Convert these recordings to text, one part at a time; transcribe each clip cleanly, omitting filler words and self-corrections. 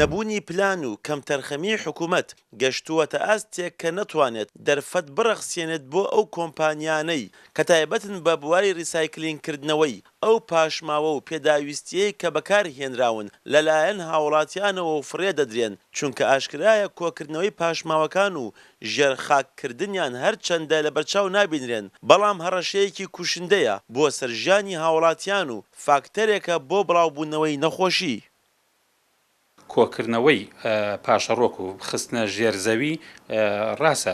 نەبوونی پلان و کەم تەرخەمی حکوومەت گەشتووەتە ئاستێک کە نەتوانێت دەرفەت بڕەخسێنێت بۆ ئەو کۆمپانیانەی کە تایبەتن بە بواری ریسایکلینکردنەوەی ئەو پاشماوە و پێداویستیەی کە بەکارهێنراون لەلایەن هاوڵاتیانەوە و فڕێ دەدرێن چونکە ئاشکرایە کۆکردنەوەی پاشماوەکان و ژێرخاککردنیان هەرچەندە لە بەرچاو نابینرێن بەڵام هەڕەشەیەکی کوشندەیە بۆ سەرژانی هاوڵاتیان و فاکتەرێکە بۆ بڵاوبوونەوەی نەخۆشی. کۆکردنەوەی پاشەڕۆک و خستنە ژێرزەوی ڕاستە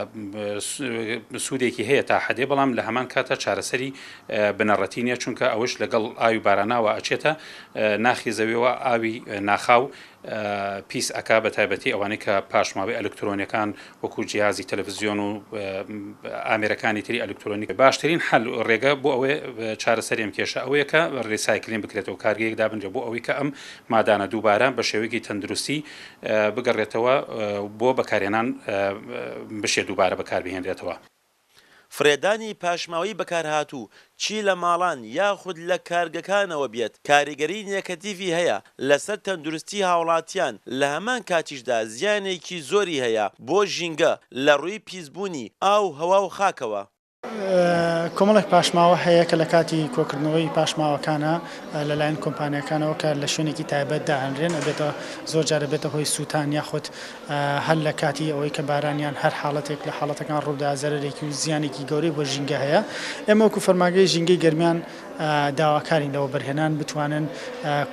سوودێکی هەیە تا حدێ بەڵام لە هەمان کاتە چارەسەری بنەڕەتی نییە چونکە ئەوش لەگەڵ ئاوی باراناوە ئەچێتە ناخی زەویەوە ئاوی ناخاو پیس ئەکا بە تایبەتی ئەوانەی کە پاشماوەی ئەلکترۆنیەکان وەکو جیازی تەلەڤیزیۆن و ئامێرەکانی تری ئەلکترۆنیک باشترین حل ڕێگە بۆ ئەوەی چارەسەریم کێشە ئەوەیە کە ڕیسایکلین بکرێتەوە کارگەیەک دابنرێت بۆ ئەوەی کە ئەم مادانە دووبارە بە شێوەیەکی تەندروستی بگەڕێتەوە بۆ بەکارهێنان بشێ دووبارە بەکاربهێنرێتەوە. فرێدانی پاشماوەی بەکارهاتوو چی لە ماڵان یاخود لە کارگەکانەوە بێت کاریگەری نێگەتیڤی هەیە لەسەر تەندروستی هاوڵاتیان لە هەمان کاتیشدا زیانێکی زۆری هەیە بۆ ژینگە لە ڕووی پیسبوونی ئاو هەوا و خاکەوە. کۆمەڵێک پاشماوە هەیە کە لە کاتی کۆکردنەوەی پاشماوەکانە لەلایەن کۆمپانیەکانەوە کە لە شوێنێکی تایبەت داهێنرێن ئەبێتە زۆر جارە بێتە هۆی سووتان یاخود هەر لە کاتی ئەوەی کە بارانیان هەر حاڵەتێک لە حاڵەتەکان ڕوودا زەرێکی و زیانێکی گەورەی بۆ ژینگە هەیە. ئێمە وەکو فەرماگەی ژینگەی گەرمیان داواکارین لەوە بەرهێنان بتوانن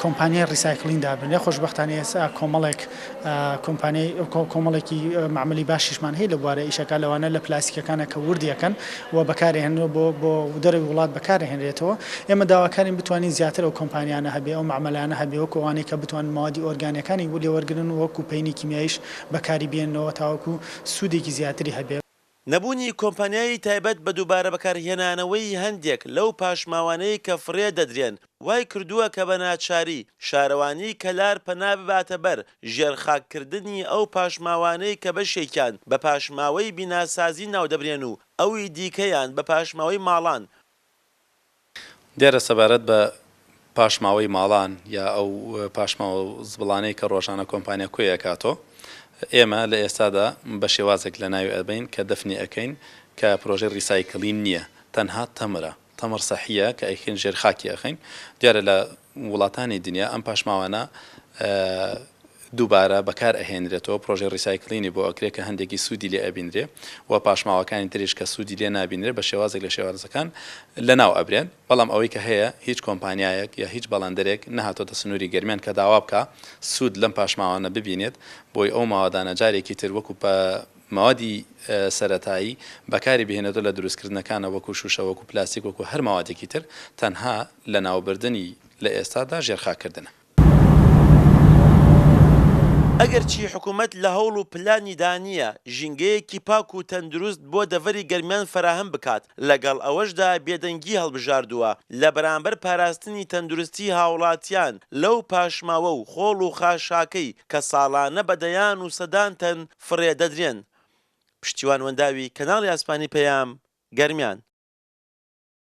کۆمپانیای ریسایکلین دابنێ. خۆشبەختانە ئێستا کۆمەڵێکی معمەلی باشیشمان هەیە لە بوارە ئیشەکە لەوانە لە پلاستیکەکانە کە وردیەکەن و بەکارهێنەوە بۆ دەرەوەی وڵات بەکارهێنرێتەوە. ئێمە داواکارین بتوانین زیاتر ئەو کۆمپانیانە هەبێ ئەو معمەلانە هەبێ وەکو ئەوانەی کە بتوان موادی ئۆرگانیەکانی بۆ لێوەرگرن و وەکو پەینی کیمیاییش بەکاری بێنەوە تاوەکو سوودێکی زیاتری هەبێ. نەبوونی کۆمپانیایی تایبەت بە دووبارە بەکارهێنانەوەی هەندێک لەو پاشماوانەی کە فڕێ دەدرێن وای کردووە کە بە ناچاری شارەوانی کەلار پەنا بباتە بەر ژێرخاککردنی ئەو پاشماوانەی کە بەشێکیان بە پاشماوەی بیناسازی ناودەبرێن و ئەوی دیکەیان بە پاشماوەی ماڵان. دیارە سەبارەت بە پاشماوەی ماڵان یا ئەو پاشماوە زبڵانەی کە ڕۆژانە کۆمپانیا کوێ ئەکاتۆ ئێمە لە ئێستادا بە شێوازێک لە ناوی ئەبین کە دەفنی ئەەکەین کە پرۆژەی ریسایکلین نییە تەنها تەمر سەحیە کە ئەیخین ژێر خاکی ئەخین. دیارە لە وڵاتانی دنیا ئەم پاشماوانە دووبارە بەکار ئەهێنرێتەوە پرۆژەی ریسایکلینی بۆ ئەکرێت کە هەندێکی سوودی لێ ئەبینرێ و پاشماوەکانی تریش کە سوودی لێ نابینرێ بە شێوازێک لە شێوازەکان لە ناو ئەبرێن. بەڵام ئەوەی کە هەیە هیچ کۆمپانیایەک یا هیچ بەڵندەرێک نەهاتۆتە سنووری گەرمیان کە داوا بکە سوود لەم پاشماوانە ببینێت بۆی ئەو ماوەدانە جارێکی تر وەکو موادی سەرەتایی بەکاری بهێنێتەوە لە دروستکردنەکانە وەکو شوشە وەکو پلاستیک وەکو هەر ماوادێکی تر تەنها لە ناوبردننی لە ئێستادا ژێرخاکردنە. ئەگەرچی حکوومەت لە هەوڵ و پلانی دانیە ژینگەیەکی پاک و تەندروست بۆ دەڤەری گەرمیان فراهم بکات لەگەڵ ئەوەشدا بێدەنگی هەڵبژاردووە لە بەرامبەر پاراستنی تەندروستی هاوڵاتیان لەو پاشماوە و خۆڵ و خاشاکەی کە ساڵانە بەدەیان و سەدانتەن فڕێ دەدرێن. پشتیوان وەنداوی کەناڵی ئاسمانی پەیام گەرمیان.